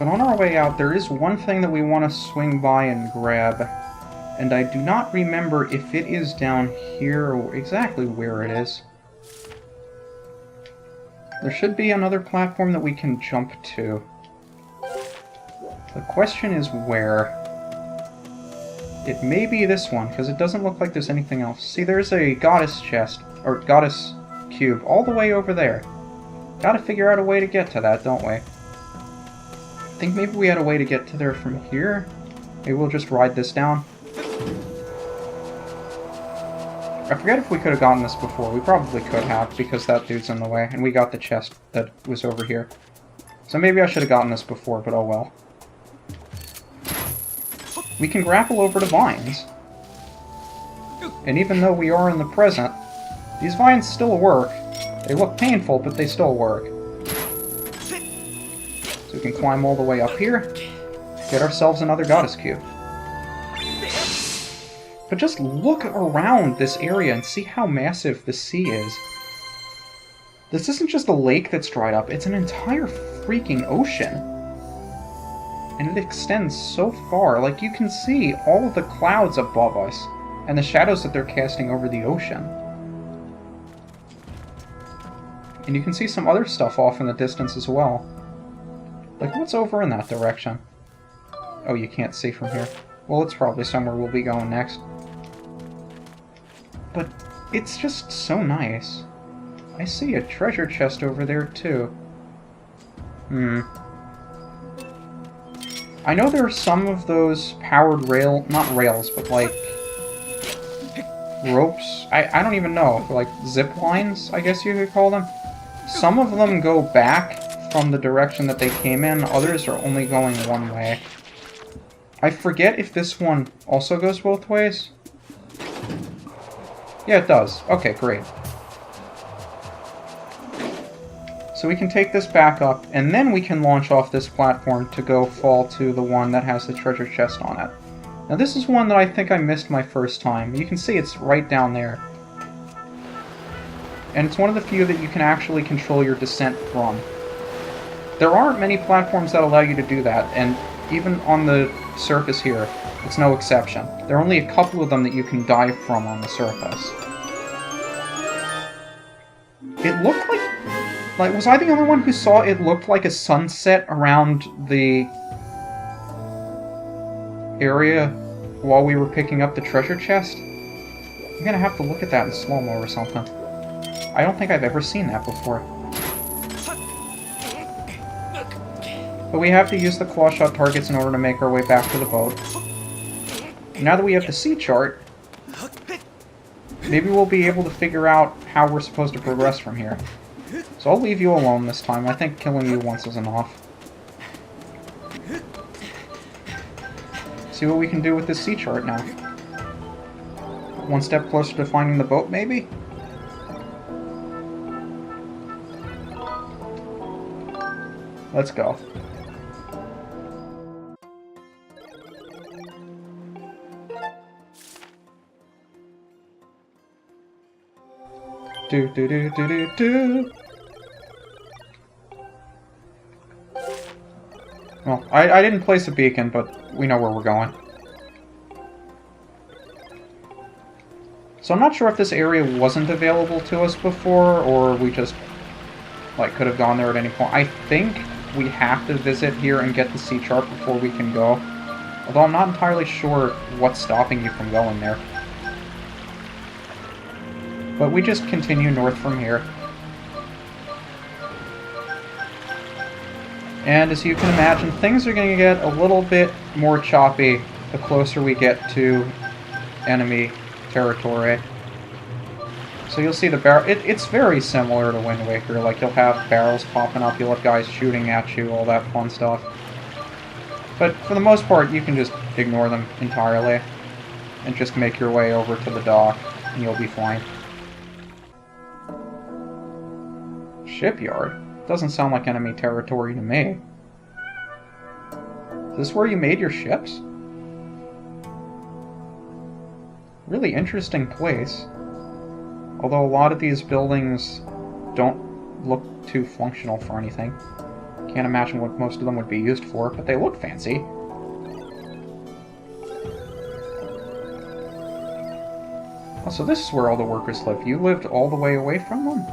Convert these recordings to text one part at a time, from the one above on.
But on our way out, there is one thing that we want to swing by and grab. And I do not remember if it is down here or exactly where it is. There should be another platform that we can jump to. The question is where. It may be this one, because it doesn't look like there's anything else. See, there's a goddess chest, or goddess cube, all the way over there. Gotta figure out a way to get to that, don't we? I think maybe we had a way to get to there from here. Maybe we'll just ride this down. I forget if we could have gotten this before. We probably could have, because that dude's in the way, and we got the chest that was over here. So maybe I should have gotten this before, but oh well. We can grapple over to vines. And even though we are in the present, these vines still work. They look painful, but they still work. So we can climb all the way up here, get ourselves another goddess cube. But just look around this area and see how massive the sea is. This isn't just a lake that's dried up, it's an entire freaking ocean. And it extends so far, like you can see all of the clouds above us, and the shadows that they're casting over the ocean. And you can see some other stuff off in the distance as well. Like, what's over in that direction? Oh, you can't see from here. Well, it's probably somewhere we'll be going next. But it's just so nice. I see a treasure chest over there, too. I know there are some of those powered not rails, but like ropes. I don't even know. Like zip lines, I guess you could call them. Some of them go back from the direction that they came in. Others are only going one way. I forget if this one also goes both ways. Yeah, it does. Okay, great. So we can take this back up, and then we can launch off this platform to go fall to the one that has the treasure chest on it. Now this is one that I think I missed my first time. You can see it's right down there. And it's one of the few that you can actually control your descent from. There aren't many platforms that allow you to do that, and even on the surface here, it's no exception. There are only a couple of them that you can dive from on the surface. It looked like, was I the only one who saw it looked like a sunset around the area while we were picking up the treasure chest? I'm gonna have to look at that in slow-mo or something. I don't think I've ever seen that before. But we have to use the claw shot targets in order to make our way back to the boat. Now that we have the sea chart, maybe we'll be able to figure out how we're supposed to progress from here. So I'll leave you alone this time. I think killing you once is enough. See what we can do with this sea chart now. One step closer to finding the boat, maybe? Let's go. Do do do do do do. Well, I didn't place a beacon, but we know where we're going. So I'm not sure if this area wasn't available to us before, or we just, like, could have gone there at any point. I think we have to visit here and get the sea chart before we can go. Although I'm not entirely sure what's stopping you from going there. But we just continue north from here. And as you can imagine, things are going to get a little bit more choppy the closer we get to enemy territory. So you'll see the barrel. It's very similar to Wind Waker. Like, you'll have barrels popping up, you'll have guys shooting at you, all that fun stuff. But for the most part, you can just ignore them entirely and just make your way over to the dock, and you'll be fine. Shipyard? Doesn't sound like enemy territory to me. Is this where you made your ships? Really interesting place. Although a lot of these buildings don't look too functional for anything. Can't imagine what most of them would be used for, but they look fancy. Oh, so this is where all the workers live. You lived all the way away from them?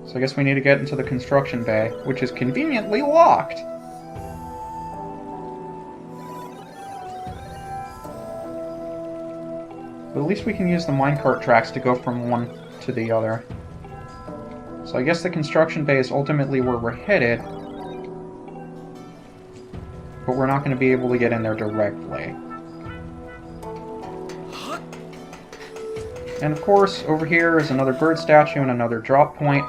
So I guess we need to get into the construction bay, which is conveniently locked. But at least we can use the minecart tracks to go from one to the other. So I guess the construction bay is ultimately where we're headed. But we're not going to be able to get in there directly. And of course, over here is another bird statue and another drop point.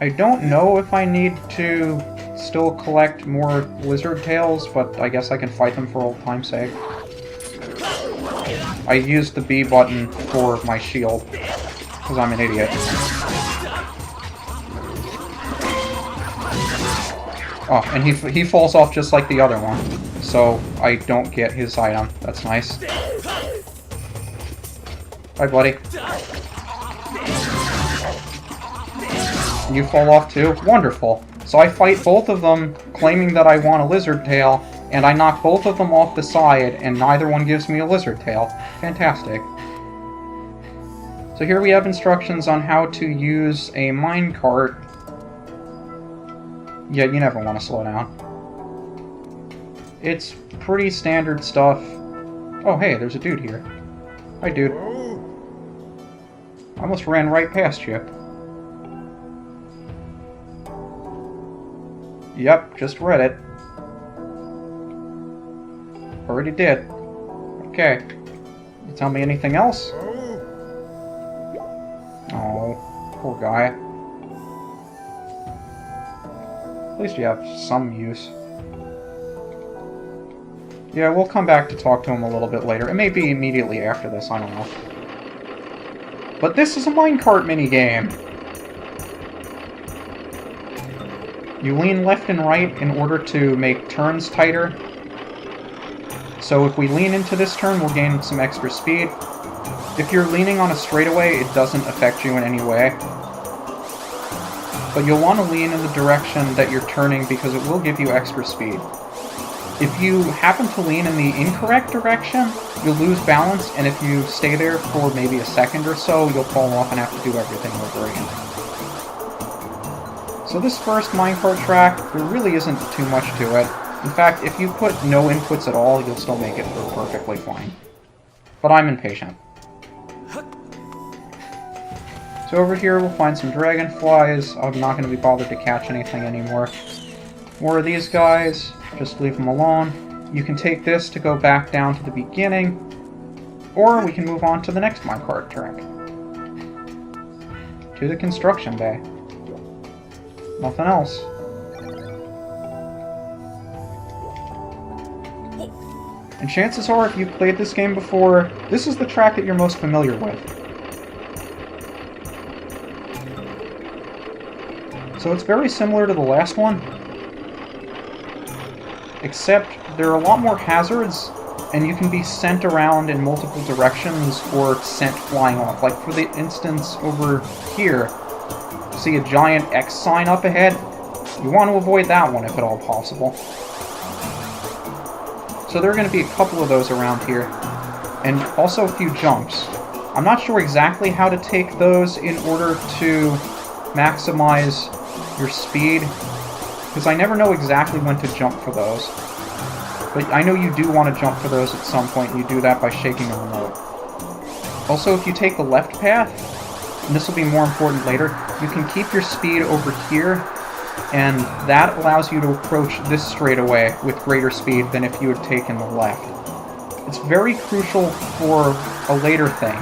I don't know if I need to still collect more lizard tails, but I guess I can fight them for old time's sake. I used the B button for my shield, because I'm an idiot. Oh, and he falls off just like the other one, so I don't get his item. That's nice. Bye, buddy. You fall off too? Wonderful. So I fight both of them, claiming that I want a lizard tail, and I knock both of them off the side, and neither one gives me a lizard tail. Fantastic. So here we have instructions on how to use a minecart. Yeah, you never want to slow down. It's pretty standard stuff. Oh, hey, there's a dude here. Hi, dude. I almost ran right past you. Yep, just read it. Already did. Okay. You tell me anything else? Oh, poor guy. At least you have some use. Yeah, we'll come back to talk to him a little bit later. It may be immediately after this, I don't know. But this is a minecart minigame! You lean left and right in order to make turns tighter. So if we lean into this turn, we'll gain some extra speed. If you're leaning on a straightaway, it doesn't affect you in any way. But you'll want to lean in the direction that you're turning because it will give you extra speed. If you happen to lean in the incorrect direction, you'll lose balance, and if you stay there for maybe a second or so, you'll fall off and have to do everything over again. So this first minecart track, there really isn't too much to it. In fact, if you put no inputs at all, you'll still make it work perfectly fine. But I'm impatient. So over here we'll find some dragonflies. I'm not going to be bothered to catch anything anymore. More of these guys, just leave them alone. You can take this to go back down to the beginning, or we can move on to the next minecart track. To the construction bay. Nothing else. And chances are, if you've played this game before, this is the track that you're most familiar with. So it's very similar to the last one, except there are a lot more hazards, and you can be sent around in multiple directions or sent flying off. Like, for the instance, over here, see a giant X sign up ahead? You want to avoid that one if at all possible. So there are going to be a couple of those around here, and also a few jumps. I'm not sure exactly how to take those in order to maximize your speed, because I never know exactly when to jump for those. But I know you do want to jump for those at some point, and you do that by shaking the remote. Also, if you take the left path, and this will be more important later, you can keep your speed over here, and that allows you to approach this straightaway with greater speed than if you had taken the left. It's very crucial for a later thing.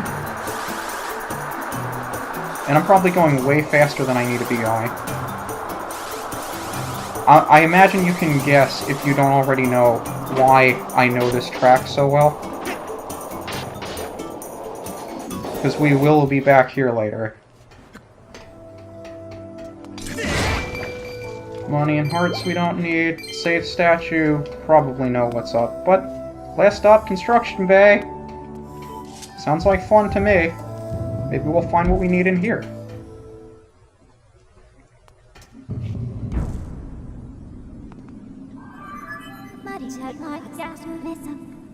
And I'm probably going way faster than I need to be going. I imagine you can guess, if you don't already know, why I know this track so well. Because we will be back here later. Money and hearts we don't need. Save statue, probably know what's up. But, last stop, construction bay. Sounds like fun to me. Maybe we'll find what we need in here.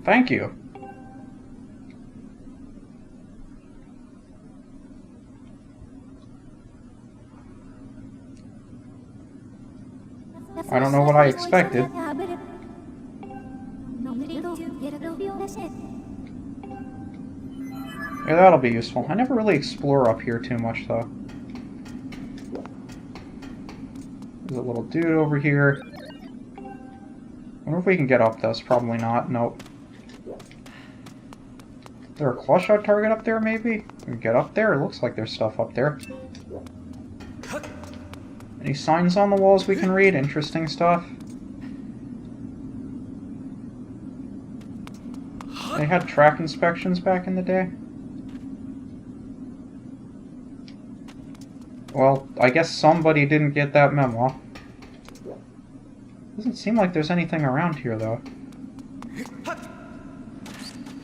Thank you. I don't know what I expected. Yeah, that'll be useful. I never really explore up here too much, though. There's a little dude over here. I wonder if we can get up this. Probably not. Nope. Is there a claw shot target up there, maybe? We can get up there? It looks like there's stuff up there. Any signs on the walls we can read? Interesting stuff. They had track inspections back in the day. Well, I guess somebody didn't get that memo. Doesn't seem like there's anything around here, though.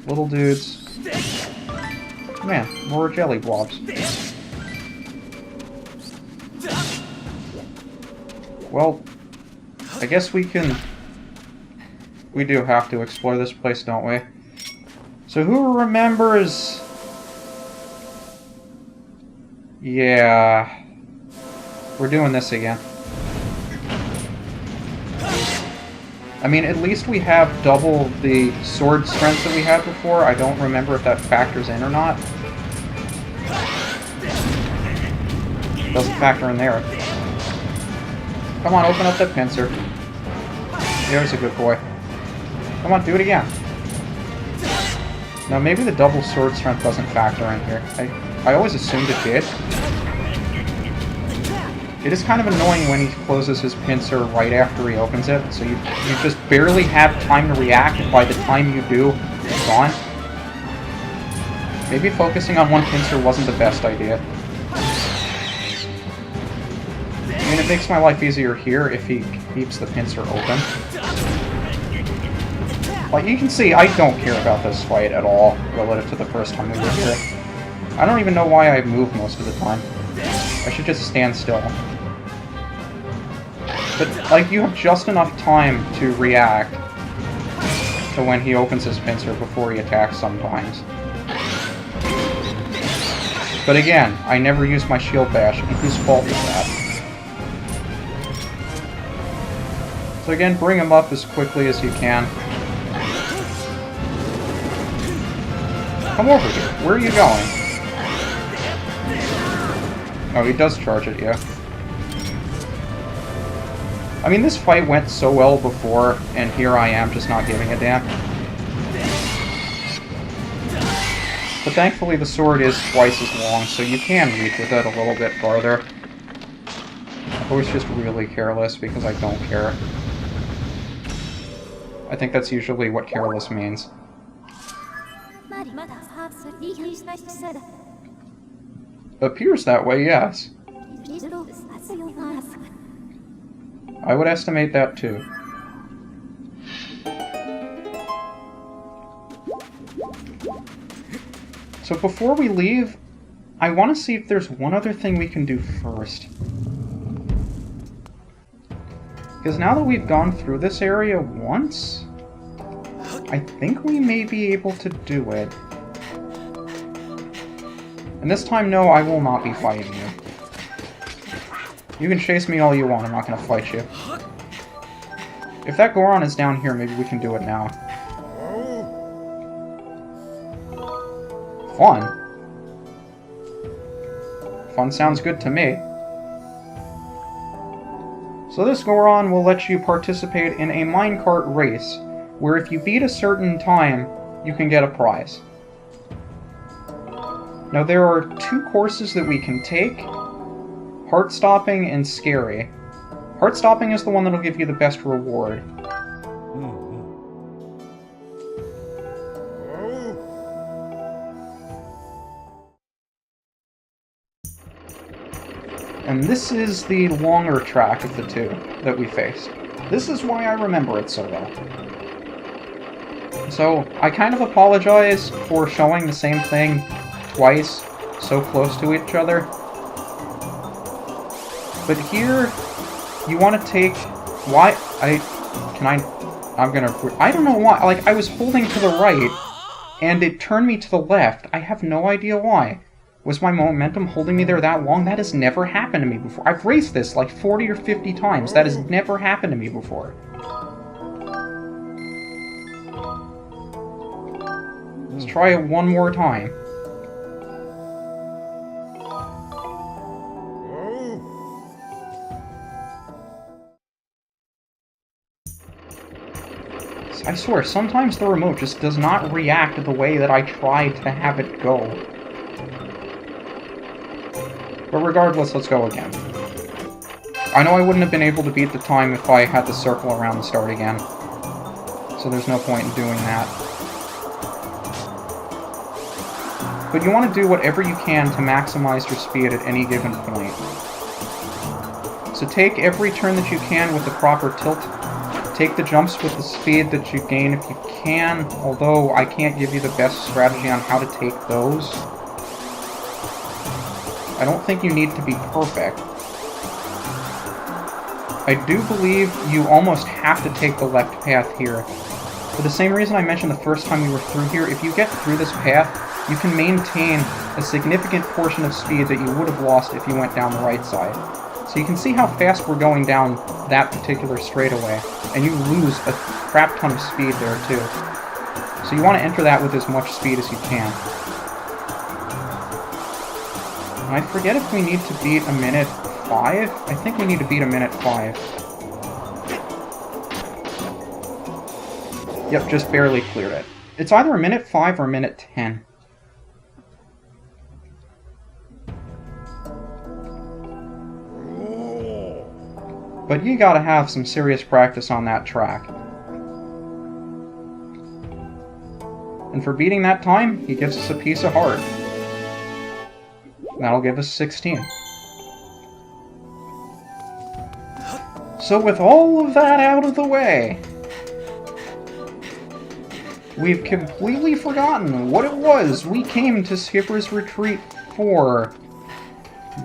Little dudes. Man, more jelly blobs. Well, I guess we can... We do have to explore this place, don't we? So who remembers... Yeah... We're doing this again. I mean, at least we have double the sword strength that we had before. I don't remember if that factors in or not. Doesn't factor in there. Come on, open up that pincer. There's a good boy. Come on, do it again. Now, maybe the double sword strength doesn't factor in here. I always assumed it did. It is kind of annoying when he closes his pincer right after he opens it, so you just barely have time to react, and by the time you do, it's gone. Maybe focusing on one pincer wasn't the best idea. I mean, it makes my life easier here if he keeps the pincer open. Like, you can see, I don't care about this fight at all, relative to the first time we were here. I don't even know why I move most of the time. I should just stand still. But, like, you have just enough time to react to when he opens his pincer before he attacks sometimes. But again, I never use my shield bash, and whose fault is that? So again, bring him up as quickly as you can. Come over here. Where are you going? Oh, he does charge at you. I mean, this fight went so well before, and here I am just not giving a damn. But thankfully the sword is twice as long, so you can reach with it a little bit farther. I was just really careless because I don't care. I think that's usually what careless means. Appears that way, yes. I would estimate that too. So before we leave, I want to see if there's one other thing we can do first. Because now that we've gone through this area once, I think we may be able to do it. And this time, no, I will not be fighting you. You can chase me all you want, I'm not going to fight you. If that Goron is down here, maybe we can do it now. Fun. Fun sounds good to me. So this Goron will let you participate in a minecart race, where if you beat a certain time, you can get a prize. Now there are two courses that we can take, Heart-stopping and Scary. Heart-stopping is the one that'll give you the best reward. And this is the longer track of the two that we faced. This is why I remember it so well. So, I kind of apologize for showing the same thing twice, so close to each other. But here, you want to take... Why? I don't know why. Like, I was holding to the right, and it turned me to the left. I have no idea why. Was my momentum holding me there that long? That has never happened to me before. I've raced this like 40 or 50 times. That has never happened to me before. Let's try it one more time. I swear, sometimes the remote just does not react the way that I tried to have it go. But regardless, let's go again. I know I wouldn't have been able to beat the time if I had to circle around the start again. So there's no point in doing that. But you want to do whatever you can to maximize your speed at any given point. So take every turn that you can with the proper tilt. Take the jumps with the speed that you gain if you can, although I can't give you the best strategy on how to take those. I don't think you need to be perfect. I do believe you almost have to take the left path here. For the same reason I mentioned the first time we were through here, if you get through this path, you can maintain a significant portion of speed that you would have lost if you went down the right side. So you can see how fast we're going down that particular straightaway, and you lose a crap ton of speed there too. So you want to enter that with as much speed as you can. And I forget if we need to beat a minute 5? I think we need to beat a minute 5. Yep, just barely cleared it. It's either a minute 5 or a minute 10. But you gotta have some serious practice on that track. And for beating that time, he gives us a piece of heart. That'll give us 16. So with all of that out of the way, we've completely forgotten what it was we came to Skipper's Retreat for.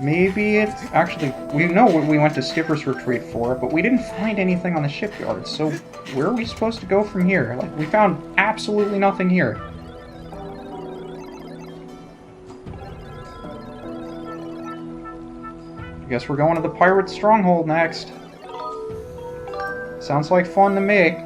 Maybe it's... Actually, we know what we went to Skipper's Retreat for, but we didn't find anything on the shipyard, so where are we supposed to go from here? Like, we found absolutely nothing here. I guess we're going to the pirate stronghold next. Sounds like fun to me.